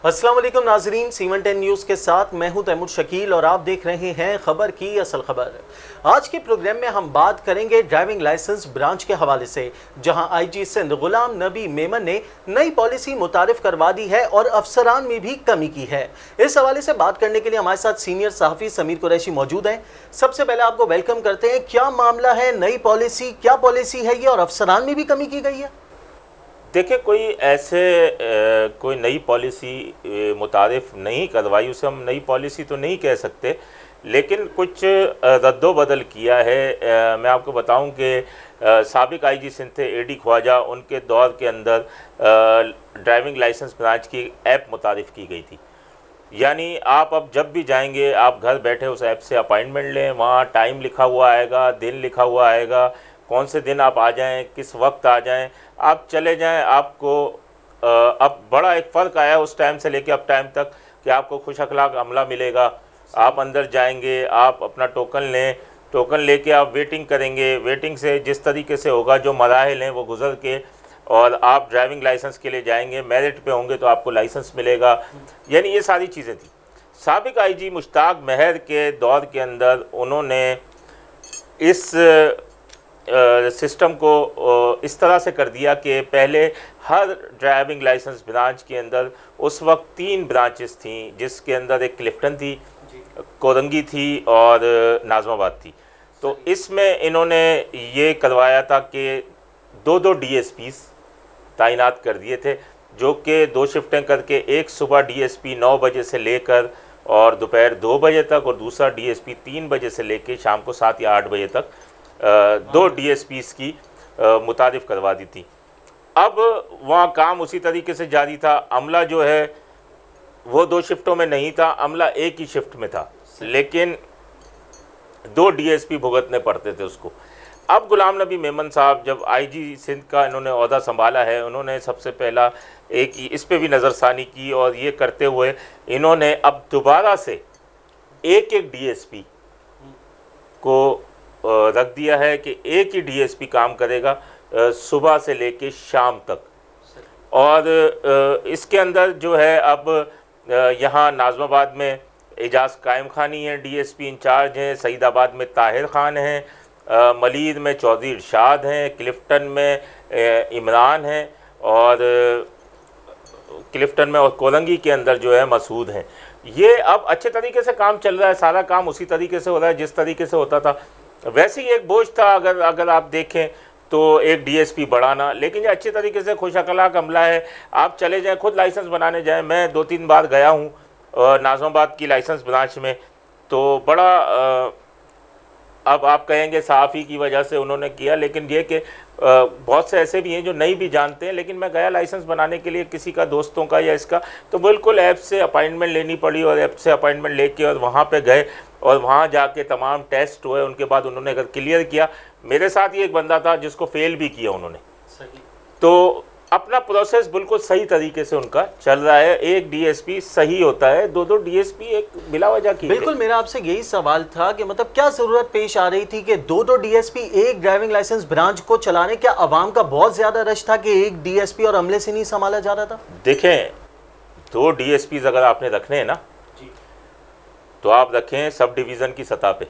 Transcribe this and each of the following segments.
अस्सलाम वालेकुम नाजरीन, C110 न्यूज़ के साथ मैं हूं तैमूर शकील और आप देख रहे हैं खबर की असल खबर। आज के प्रोग्राम में हम बात करेंगे ड्राइविंग लाइसेंस ब्रांच के हवाले से, जहां आईजी सिंध गुलाम नबी मेमन ने नई पॉलिसी मुतारिफ करवा दी है और अफसरान में भी कमी की है। इस हवाले से बात करने के लिए हमारे साथ सीनियर सहाफ़ी समीर कुरैशी मौजूद हैं। सबसे पहले आपको वेलकम करते हैं। क्या मामला है, नई पॉलिसी, क्या पॉलिसी है ये और अफसरान में भी कमी की गई है? देखिए, कोई नई पॉलिसी मुतारिफ नहीं करवाई, उसे हम नई पॉलिसी तो नहीं कह सकते, लेकिन कुछ रद्दोबदल किया है। मैं आपको बताऊं कि साबिक आईजी सिंध थे एडी ख्वाजा, उनके दौर के अंदर ड्राइविंग लाइसेंस ब्रांच की ऐप मुतारिफ की गई थी। यानी आप अब जब भी जाएंगे, आप घर बैठे उस ऐप से अपॉइंटमेंट लें, वहाँ टाइम लिखा हुआ आएगा, दिन लिखा हुआ आएगा, कौन से दिन आप आ जाएं, किस वक्त आ जाएं, आप चले जाएं। आपको अब बड़ा एक फ़र्क आया उस टाइम से लेके अब टाइम तक कि आपको खुश अखलाक अमला मिलेगा। आप अंदर जाएंगे, आप अपना टोकन लें, टोकन लेके आप वेटिंग करेंगे, वेटिंग से जिस तरीके से होगा, जो मराहिल हैं वो गुजर के और आप ड्राइविंग लाइसेंस के लिए जाएंगे, मेरिट पे होंगे तो आपको लाइसेंस मिलेगा। यानी ये सारी चीज़ें थी। साबिक आईजी मुश्ताक महर के दौर के अंदर उन्होंने इस सिस्टम को इस तरह से कर दिया कि पहले हर ड्राइविंग लाइसेंस ब्रांच के अंदर उस वक्त 3 ब्रांचेस थीं, जिसके अंदर एक क्लिफ्टन थी, कोरंगी थी और नाज़माबाद थी। तो इसमें इन्होंने ये करवाया था कि 2-2 DSPs तैनात कर दिए थे, जो कि 2 शिफ्टें करके, एक सुबह DSP 9 बजे से लेकर और दोपहर 2 बजे तक, और दूसरा DSP 3 बजे से लेकर शाम को 7 या 8 बजे तक 2 DSPs की मुतारिफ करवा दी थी। अब वहाँ काम उसी तरीके से जारी था। अमला जो है वो 2 शिफ्टों में नहीं था, अमला एक ही शिफ्ट में था, लेकिन 2 DSP भुगतने पड़ते थे उसको। अब गुलाम नबी मेमन साहब जब आईजी सिंध का इन्होंने ओहदा संभाला है, उन्होंने सबसे पहला एक इस पे भी नज़रसानी की और ये करते हुए इन्होंने अब दोबारा से एक DSP को रख दिया है कि एक ही DSP काम करेगा सुबह से लेके शाम तक। और इसके अंदर जो है अब यहाँ नाज़माबाद में एजाज़ कायम खानी है, DSP इंचार्ज हैं, सईदाबाद में ताहिर ख़ान हैं, मलीद में चौधरी इरशाद हैं, क्लिफ्टन में इमरान हैं और क्लिफ्टन में और कोलंगी के अंदर जो है मसूद हैं। ये अब अच्छे तरीके से काम चल रहा है, सारा काम उसी तरीके से हो रहा है जिस तरीके से होता था। वैसे ही एक बोझ था अगर आप देखें तो एक DSP बढ़ाना, लेकिन ये अच्छे तरीके से खुश अखलाक अमला है। आप चले जाएं, खुद लाइसेंस बनाने जाएं। मैं 2-3 बार गया हूँ नाज़माबाद की लाइसेंस ब्रांच में, तो बड़ा अब आप कहेंगे सहाफ़ी की वजह से उन्होंने किया, लेकिन ये कि बहुत से ऐसे भी हैं जो नहीं भी जानते हैं। लेकिन मैं गया लाइसेंस बनाने के लिए, किसी का दोस्तों का या इसका, तो बिल्कुल ऐप से अपॉइंटमेंट लेनी पड़ी और ऐप से अपॉइंटमेंट लेके और वहाँ पे गए और वहाँ जाके तमाम टेस्ट हुए। उनके बाद उन्होंने अगर क्लियर किया, मेरे साथ ही एक बंदा था जिसको फेल भी किया उन्होंने। तो अपना प्रोसेस बिल्कुल सही तरीके से उनका चल रहा है। एक DSP सही होता है, 2-2 DSP एक बिला वजह की। बिल्कुल, मेरा आपसे यही सवाल था कि मतलब क्या ज़रूरत पेश आ रही थी कि 2-2 DSP एक ड्राइविंग लाइसेंस ब्रांच को चलाने? क्या आवाम का बहुत ज़्यादा रश था कि एक DSP और अमले से नहीं संभाला जा रहा था? देखें, 2 DSPs अगर आपने रखने हैं ना तो आप रखें सब डिवीज़न की सतह पे।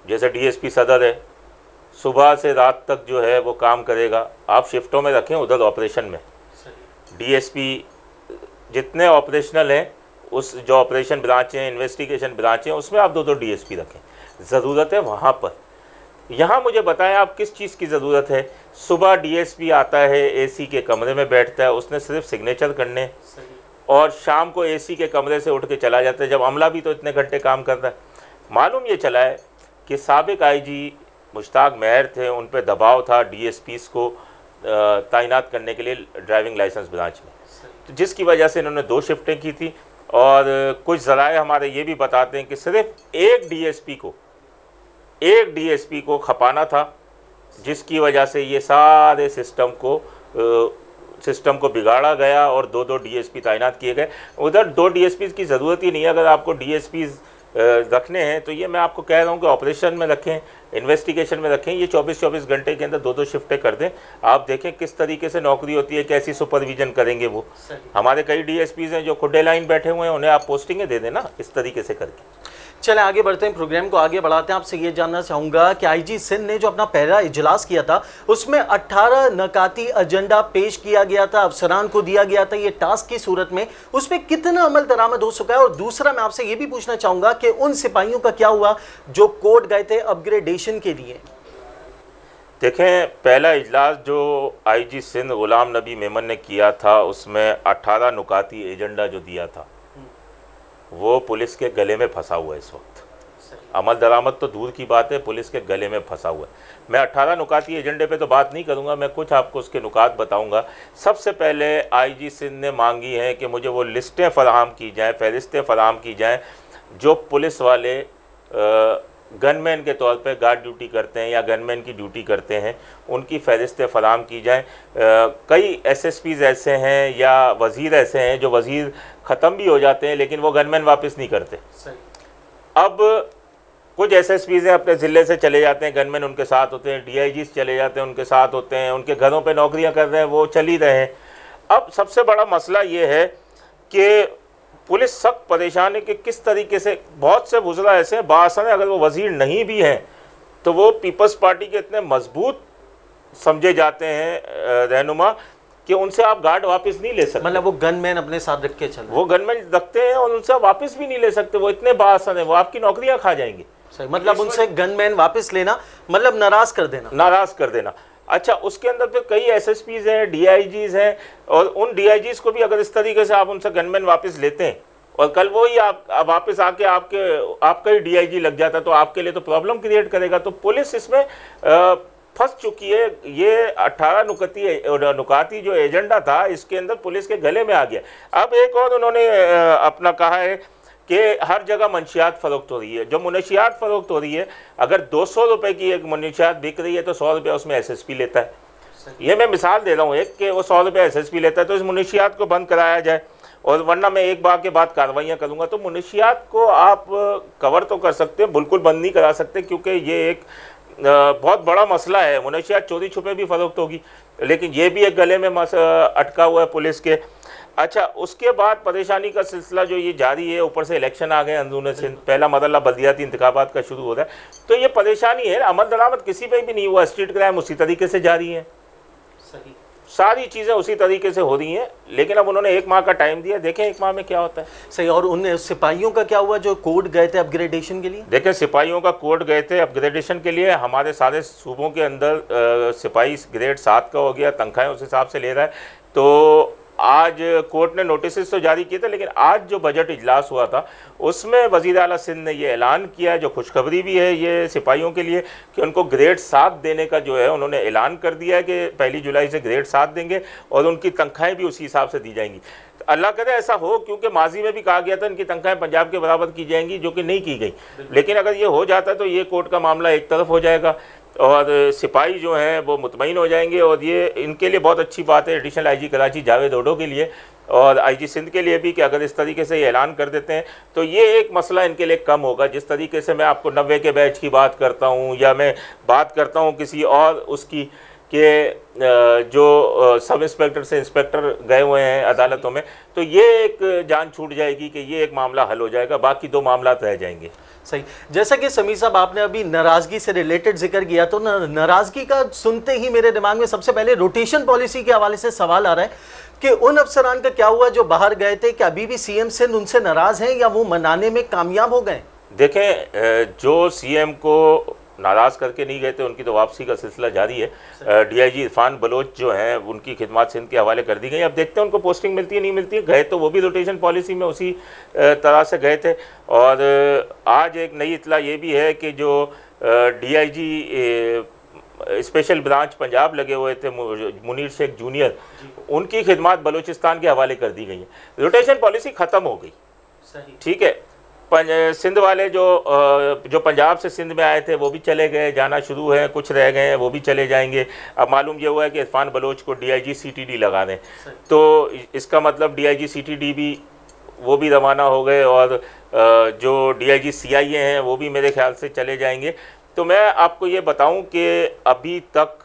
जैसे DSP सदर है, सुबह से रात तक जो है वो काम करेगा। आप शिफ्टों में रखें उधर ऑपरेशन में। DSP जितने ऑपरेशनल हैं, उस जो ऑपरेशन ब्रांच हैं, इन्वेस्टिगेशन ब्रांच हैं, उसमें आप 2-2 DSP रखें। ज़रूरत है वहाँ पर। यहाँ मुझे बताएं आप किस चीज़ की ज़रूरत है? सुबह DSP आता है, AC के कमरे में बैठता है, उसने सिर्फ सिग्नेचर करने, और शाम को AC के कमरे से उठ के चला जाता है, जब अमला भी तो इतने घंटे काम कर रहा है। मालूम ये चला है कि साबिक आईजी मुश्ताक महर थे, उन पर दबाव था DSPs को तैनात करने के लिए ड्राइविंग लाइसेंस ब्रांच में, तो जिसकी वजह से इन्होंने 2 शिफ्टें की थी। और कुछ ज़राए हमारे ये भी बताते हैं कि सिर्फ एक DSP को खपाना था, जिसकी वजह से ये सारे सिस्टम को बिगाड़ा गया और 2-2 DSP तैनात किए गए। उधर 2 DSPs की ज़रूरत ही नहीं है। अगर आपको DSPs रखने हैं तो ये मैं आपको कह रहा हूँ कि ऑपरेशन में रखें, इन्वेस्टिगेशन में रखें। ये 24-24 घंटे के अंदर 2-2 शिफ्टें कर दें। आप देखें किस तरीके से नौकरी होती है, कैसी सुपरविजन करेंगे वो। हमारे कई डीएसपीज हैं जो खुदे लाइन बैठे हुए हैं, उन्हें आप पोस्टिंगें दे देना इस तरीके से करके। चलें आगे बढ़ते हैं, प्रोग्राम को आगे बढ़ाते हैं। आपसे ये जानना चाहूँगा कि आईजी सिंध ने जो अपना पहला इजलास किया था उसमें 18 नकाती एजेंडा पेश किया गया था, अफसरान को दिया गया था ये टास्क की सूरत में, उसमें कितना अमल दरामद हो चुका है? और दूसरा मैं आपसे ये भी पूछना चाहूँगा कि उन सिपाहियों का क्या हुआ जो कोर्ट गए थे अपग्रेडेशन के लिए? देखें, पहला इजलास जो आईजी सिंध गुलाम नबी मेमन ने किया था उसमें 18 नुकाती एजेंडा जो दिया था वो पुलिस के गले में फंसा हुआ है इस वक्त। अमल दरामद तो दूर की बात है, पुलिस के गले में फंसा हुआ है। मैं 18 नुकाती एजेंडे पे तो बात नहीं करूंगा, मैं कुछ आपको उसके नुकात बताऊंगा। सबसे पहले आईजी सिंध ने मांगी है कि मुझे वो लिस्टें फ़राहम की जाएँ, फहरिस्तें फ़राहम की जाएँ जो पुलिस वाले गनमैन के तौर पे गार्ड ड्यूटी करते हैं या गनमैन की ड्यूटी करते हैं, उनकी फहरिस्तें फ़राहम की जाएँ। कई एसएसपीज़ ऐसे हैं या वज़ीर ऐसे हैं जो वज़ीर ख़त्म भी हो जाते हैं लेकिन वो गनमैन वापस नहीं करते। अब कुछ एसएसपीज़ हैं अपने ज़िले से चले जाते हैं, गनमैन उनके साथ होते हैं, डीआईजीज़ चले जाते हैं उनके साथ होते हैं, उनके घरों पे नौकरियां कर रहे हैं, वो चल ही रहे हैं। अब सबसे बड़ा मसला ये है कि पुलिस सख्त परेशान है कि किस तरीके से बहुत से वज़रा ऐसे हैं, बासन है, अगर वो वज़ीर नहीं भी हैं तो वो पीपल्स पार्टी के इतने मजबूत समझे जाते हैं रहनुमा कि उनसे आप गार्ड वापस नहीं ले सकते। मतलब वो गनमैन अपने साथ रख के चल, वो गनमैन रखते हैं और उनसे आप वापस भी नहीं ले सकते, वो इतने बासन है, वो आपकी नौकरियां खा जाएंगे। सही, मतलब उनसे गनमैन वापस लेना मतलब नाराज कर देना। अच्छा, उसके अंदर फिर कई एसएसपीज़ हैं, डीआईजीज़ हैं, और उन डीआईजीज़ को भी अगर इस तरीके से आप उनसे गनमैन वापस लेते हैं और कल वो ही आप वापस आके आपका ही डीआईजी लग जाता तो आपके लिए तो प्रॉब्लम क्रिएट करेगा। तो पुलिस इसमें फंस चुकी है। ये 18 नुकाती जो एजेंडा था इसके अंदर पुलिस के गले में आ गया। अब एक और उन्होंने अपना कहा है कि हर जगह मंशियात फ़रोख्त हो रही है। जो मुनशियात फ़रोख्त हो रही है, अगर 200 रुपये की एक मुनशियात बिक रही है तो 100 रुपये उसमें एसएसपी लेता है। ये मैं मिसाल दे रहा हूँ एक कि वो 100 रुपये एसएसपी लेता है, तो इस मुनशियात को बंद कराया जाए। और वरना मैं एक बार के बाद कार्रवाइयाँ करूँगा। तो मुनशियात को आप कवर तो कर सकते हैं, बिल्कुल बंद नहीं करा सकते, क्योंकि ये एक बहुत बड़ा मसला है। मुनशियात चोरी छुपे भी फ़रोख्त होगी, लेकिन ये भी एक गले में अटका हुआ है पुलिस के। अच्छा, उसके बाद परेशानी का सिलसिला जो ये जारी है, ऊपर से इलेक्शन आ गए अंदरूनी सिंध, पहला मरहला बल्दियाती इंतखाबात का शुरू हो रहा है, तो ये परेशानी है। अमल दरामद किसी पे भी नहीं हुआ, स्ट्रीट क्राइम उसी तरीके से जारी है, सही, सारी चीज़ें उसी तरीके से हो रही हैं। लेकिन अब उन्होंने 1 माह का टाइम दिया, देखें 1 माह में क्या होता है। सही। और उन सिपाहियों का क्या हुआ जो कोर्ट गए थे अपग्रेडेशन के लिए? देखें, सिपाहियों का कोर्ट गए थे अपग्रेडेशन के लिए। हमारे सारे सूबों के अंदर सिपाही ग्रेड 7 का हो गया, तनख्वाहें उस हिसाब से ले रहा है। तो आज कोर्ट ने नोटिस तो जारी किए थे, लेकिन आज जो बजट इजलास हुआ था उसमें वज़ीर आला सिंध ने ये ऐलान किया है, जो खुशखबरी भी है ये सिपाहियों के लिए, कि उनको ग्रेड 7 देने का जो है उन्होंने ऐलान कर दिया है कि 1 जुलाई से ग्रेड 7 देंगे और उनकी तनख्वाहें भी उसी हिसाब से दी जाएंगी। अल्लाह करे ऐसा हो, क्योंकि माजी में भी कहा गया था इनकी तनख्वाहें पंजाब के बराबर की जाएंगी, जो कि नहीं की गई। लेकिन अगर ये हो जाता है तो ये कोर्ट का मामला एक तरफ हो जाएगा और सिपाही जो हैं वो मुतमईन हो जाएंगे। और ये इनके लिए बहुत अच्छी बात है, एडिशनल आईजी कराची जावेद ओडो के लिए और आईजी सिंध के लिए भी, कि अगर इस तरीके से ये ऐलान कर देते हैं तो ये एक मसला इनके लिए कम होगा। जिस तरीके से मैं आपको 90 के बैच की बात करता हूँ या मैं बात करता हूँ किसी और उसकी कि जो सब इंस्पेक्टर से इंस्पेक्टर गए हुए हैं अदालतों में, तो ये एक जान छूट जाएगी कि ये एक मामला हल हो जाएगा, बाकी 2 मामला रह जाएंगे। सही। जैसा कि समीर साहब आपने अभी नाराज़गी से रिलेटेड जिक्र किया, तो नाराज़गी का सुनते ही मेरे दिमाग में सबसे पहले रोटेशन पॉलिसी के हवाले से सवाल आ रहा है कि उन अफसरान का क्या हुआ जो बाहर गए थे, कि अभी भी सीएम सिंध उनसे नाराज़ हैं या वो मनाने में कामयाब हो गए? देखें, जो सीएम को नाराज़ करके नहीं गए थे उनकी तो वापसी का सिलसिला जारी है। डीआईजी इरफान बलोच जो हैं उनकी खिदमत सिंध के हवाले कर दी गई। अब देखते हैं उनको पोस्टिंग मिलती है नहीं मिलती है। गए तो वो भी रोटेशन पॉलिसी में उसी तरह से गए थे। और आज एक नई इतला ये भी है कि जो डीआईजी स्पेशल ब्रांच पंजाब लगे हुए थे मुनीर शेख जूनियर, उनकी खिदमत बलूचिस्तान के हवाले कर दी गई है। रोटेशन पॉलिसी ख़त्म हो गई, ठीक है। सिंध वाले जो पंजाब से सिंध में आए थे वो भी चले गए, जाना शुरू है, कुछ रह गए हैं वो भी चले जाएंगे। अब मालूम ये हुआ है कि इरफान बलोच को डीआईजी सीटीडी लगा दें, तो इसका मतलब डीआईजी सीटीडी भी वो भी रवाना हो गए और जो DIG CIA हैं वो भी मेरे ख्याल से चले जाएंगे। तो मैं आपको ये बताऊं कि अभी तक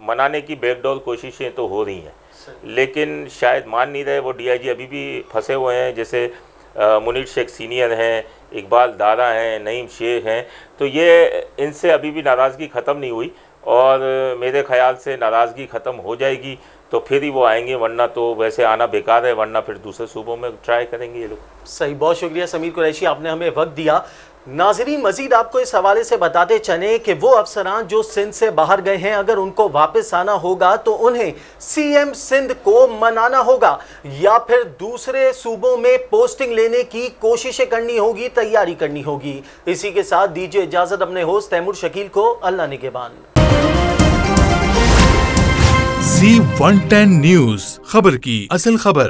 मनाने की बैकडोर कोशिशें तो हो रही हैं, लेकिन शायद मान नहीं रहे। वो DIG अभी भी फंसे हुए हैं, जैसे मुनीर शेख सीनियर हैं, इकबाल दारा हैं, नईम शेख हैं। तो ये इनसे अभी भी नाराज़गी ख़त्म नहीं हुई और मेरे ख्याल से नाराज़गी ख़त्म हो जाएगी तो फिर ही वो आएंगे, वरना तो वैसे आना बेकार है, वरना फिर दूसरे सूबों में ट्राई करेंगे ये लोग। सही, बहुत शुक्रिया समीर कुरैशी, आपने हमें वक्त दिया। नाज़रीन, मजीद आपको इस हवाले से बताते चलें कि वो अफसरान जो सिंध से बाहर गए हैं, अगर उनको वापस आना होगा तो उन्हें CM सिंध को मनाना होगा या फिर दूसरे सूबों में पोस्टिंग लेने की कोशिशें करनी होगी, तैयारी करनी होगी। इसी के साथ दीजिए इजाजत अपने होस्ट तैमूर शकील को। अल्लाह निगहबान। Z110 न्यूज़, खबर की असल खबर।